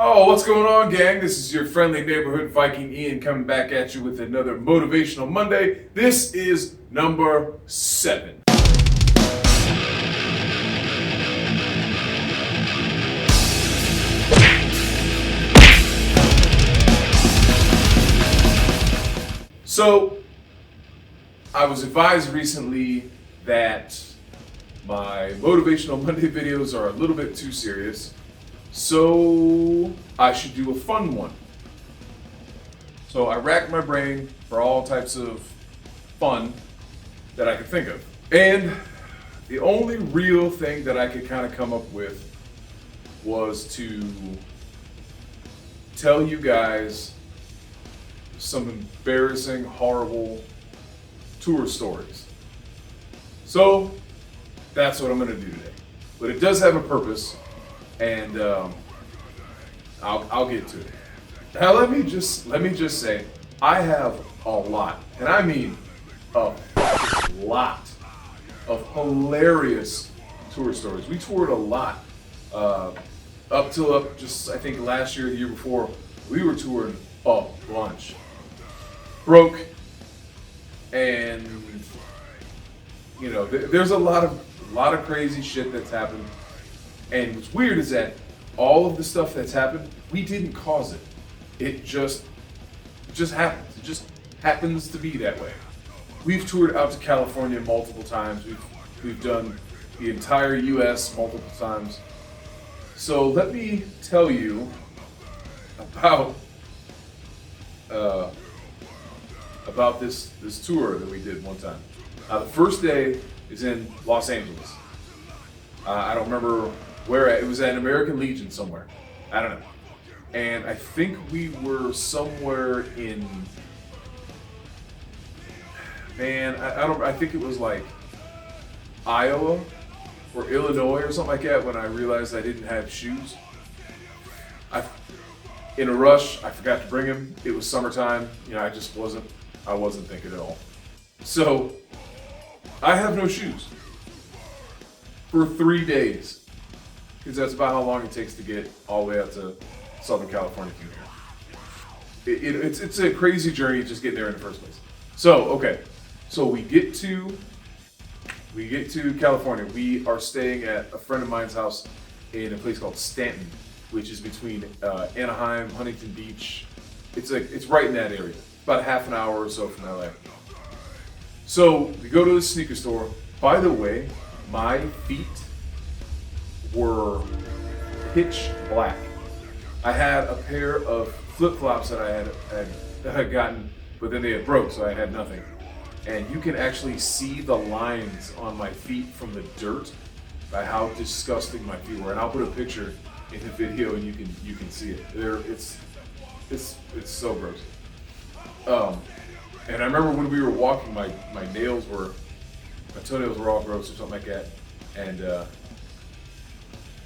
Oh, what's going on, gang? This is your friendly neighborhood Viking Ian coming back at you with another Motivational Monday. This is number 7. So, I was advised recently that my Motivational Monday videos are a little bit too serious. So I should do a fun one. So I racked my brain for all types of fun that I could think of. And the only real thing that I could kind of come up with was to tell you guys some embarrassing, horrible tour stories. So that's what I'm gonna do today. But it does have a purpose. And I'll get to it. Now let me just say I have a lot, and I mean a lot of hilarious tour stories. We toured a lot up till just I think last year, the year before, we were touring a bunch. Broke, and you know there's a lot of crazy shit that's happened. And what's weird is that all of the stuff that's happened, we didn't cause it. It just happens. It just happens to be that way. We've toured out to California multiple times. We've done the entire U.S. multiple times. So let me tell you about this tour that we did one time. The first day is in Los Angeles. I don't remember where it was at, American Legion somewhere. I don't know. And I think we were somewhere in, I think it was like Iowa or Illinois or something like that when I realized I didn't have shoes. In a rush, I forgot to bring them. It was summertime. You know, I wasn't thinking at all. So I have no shoes for 3 days. Because that's about how long it takes to get all the way out to Southern California from here. It's a crazy journey just getting there in the first place. So, okay. So we get to California. We are staying at a friend of mine's house in a place called Stanton, which is between Anaheim, Huntington Beach. It's right in that area. About a half an hour or so from LA. So we go to the sneaker store. By the way, my feet were pitch black. I had a pair of flip-flops that I had gotten, but then they had broke, so I had nothing. And you can actually see the lines on my feet from the dirt by how disgusting my feet were. And I'll put a picture in the video, and you can see it. It's so gross. And I remember when we were walking, my toenails were all gross or something like that, and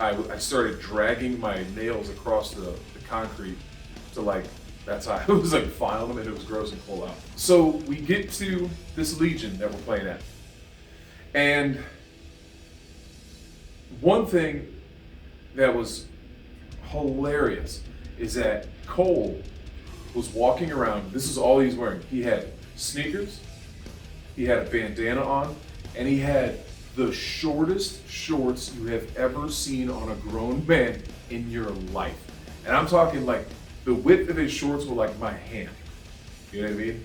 I started dragging my nails across the concrete to that's how I was filing them, and it was gross and pull out. So we get to this Legion that we're playing at. And one thing that was hilarious is that Cole was walking around. This is all he's wearing. He had sneakers, he had a bandana on, and he had the shortest shorts you have ever seen on a grown man in your life. And I'm talking the width of his shorts were like my hand. You know what I mean?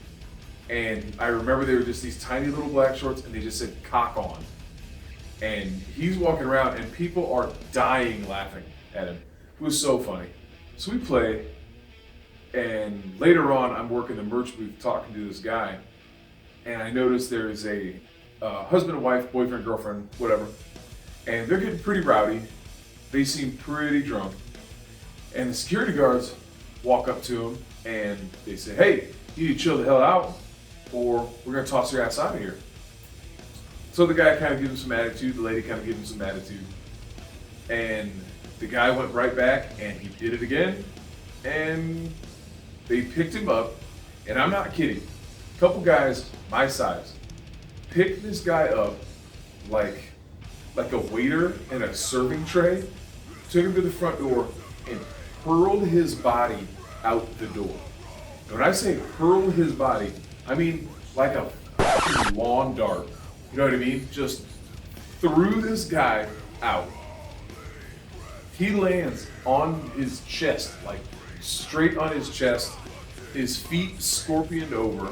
And I remember they were just these tiny little black shorts, and they just said "cock on." And he's walking around, and people are dying laughing at him. It was so funny. So we play, and later on I'm working the merch booth talking to this guy, and I noticed there is a husband and wife, boyfriend, girlfriend, whatever, and they're getting pretty rowdy. They seem pretty drunk, and the security guards walk up to him and they say, "Hey, you need to chill the hell out, or we're gonna toss your ass out of here." So the guy kind of gives him some attitude, the lady kind of gives him some attitude, and the guy went right back and he did it again, and they picked him up, and I'm not kidding, a couple guys my size picked this guy up like a waiter in a serving tray, took him to the front door, and hurled his body out the door. And when I say hurled his body, I mean like a fucking lawn dart. You know what I mean? Just threw this guy out. He lands on his chest, like straight on his chest, his feet scorpioned over,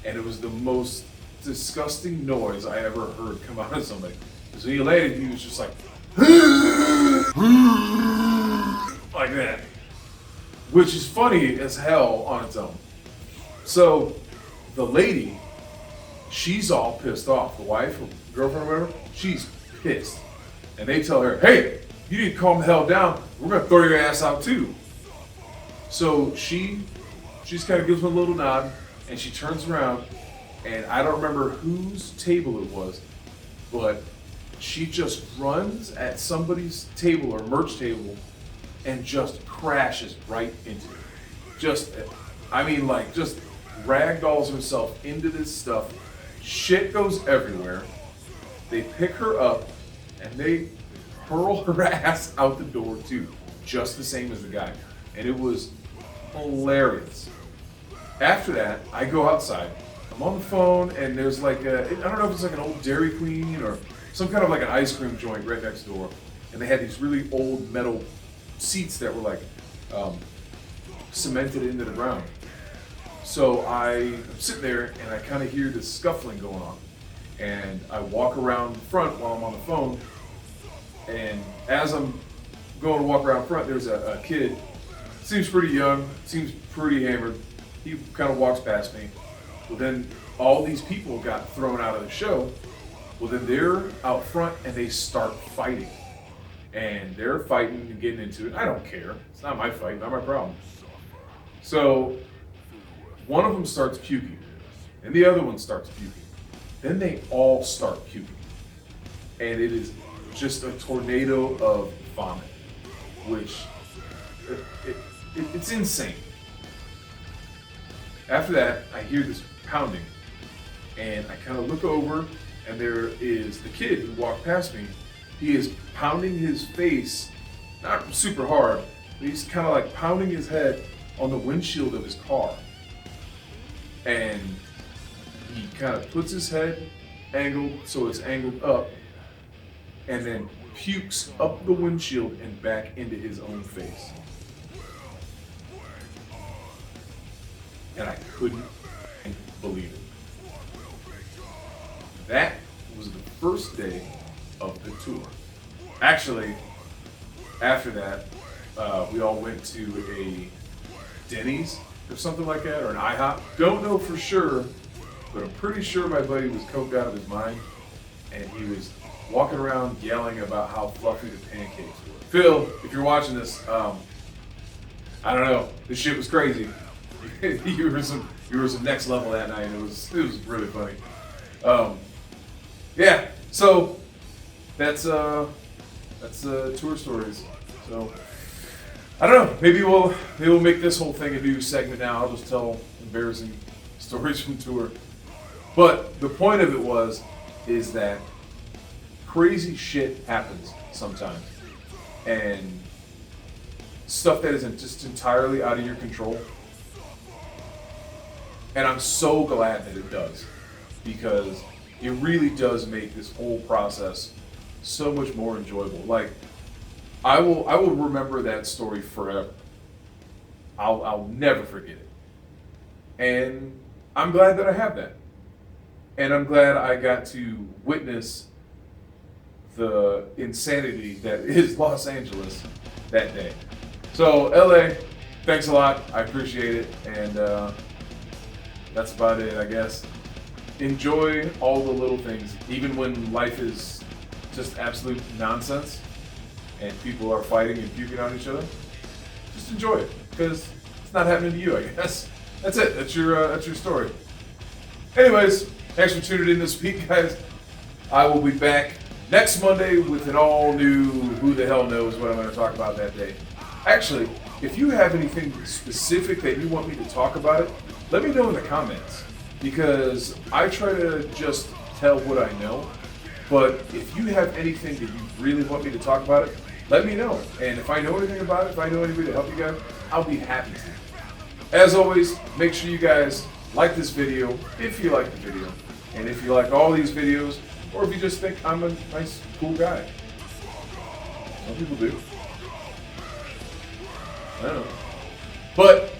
and it was the most disgusting noise I ever heard come out of somebody. Because when he landed, he was just like that. Which is funny as hell on its own. So the lady, she's all pissed off. The wife or girlfriend or whatever, she's pissed. And they tell her, hey, you need to calm the hell down. We're gonna throw your ass out too. So she's kind of gives him a little nod, and she turns around, and I don't remember whose table it was, but she just runs at somebody's table or merch table and just crashes right into it. Just ragdolls herself into this stuff. Shit goes everywhere. They pick her up and they hurl her ass out the door too, just the same as the guy. And it was hilarious. After that, I go outside. I'm on the phone and there's like I don't know if it's like an old Dairy Queen or some kind of like an ice cream joint right next door. And they had these really old metal seats that were like cemented into the ground. So I'm sitting there and I kind of hear this scuffling going on. And I walk around the front while I'm on the phone. And as I'm going to walk around front, there's a kid, seems pretty young, seems pretty hammered. He kind of walks past me. Well, then all these people got thrown out of the show. Well, then they're out front and they start fighting. And they're fighting and getting into it. I don't care. It's not my fight, not my problem. So one of them starts puking, and the other one starts puking. Then they all start puking. And it is just a tornado of vomit, which it's insane. After that, I hear this pounding, and I kind of look over, and there is the kid who walked past me. He is pounding his face, not super hard, but he's kind of like pounding his head on the windshield of his car. And he kind of puts his head angled so it's angled up, and then pukes up the windshield and back into his own face. And I couldn't believe it. That was the first day of the tour. Actually, after that, we all went to a Denny's or something like that, or an IHOP. Don't know for sure, but I'm pretty sure my buddy was coked out of his mind, and he was walking around yelling about how fluffy the pancakes were. Phil, if you're watching this, I don't know, this shit was crazy. you were some next level that night. It was really funny. Yeah, so that's tour stories. So I don't know. Maybe we'll make this whole thing a new segment now. I'll just tell embarrassing stories from tour. But the point of it is that crazy shit happens sometimes, and stuff that isn't just entirely out of your control. And I'm so glad that it does, because it really does make this whole process so much more enjoyable. Like, I will remember that story forever. I'll never forget it. And I'm glad that I have that. And I'm glad I got to witness the insanity that is Los Angeles that day. So LA, thanks a lot. I appreciate it. And that's about it, I guess. Enjoy all the little things, even when life is just absolute nonsense and people are fighting and puking on each other. Just enjoy it, because it's not happening to you, I guess. That's it. That's your story. Anyways, thanks for tuning in this week, guys. I will be back next Monday with an all new who the hell knows what I'm going to talk about that day. Actually, if you have anything specific that you want me to talk about it, let me know in the comments, because I try to just tell what I know. But if you have anything that you really want me to talk about it, let me know. And if I know anything about it, if I know anybody to help you guys, I'll be happy to. As always, make sure you guys like this video if you like the video. And if you like all these videos, or if you just think I'm a nice, cool guy. Some people do. I don't know. But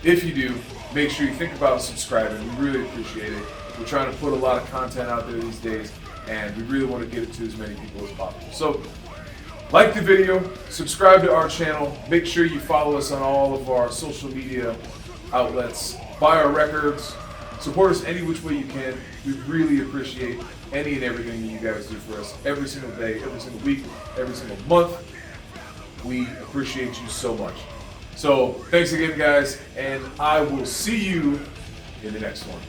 if you do, make sure you think about subscribing. We really appreciate it. We're trying to put a lot of content out there these days, and we really want to get it to as many people as possible. So, like the video, subscribe to our channel, make sure you follow us on all of our social media outlets, buy our records, support us any which way you can. We really appreciate any and everything that you guys do for us every single day, every single week, every single month. We appreciate you so much. So, thanks again, guys, and I will see you in the next one.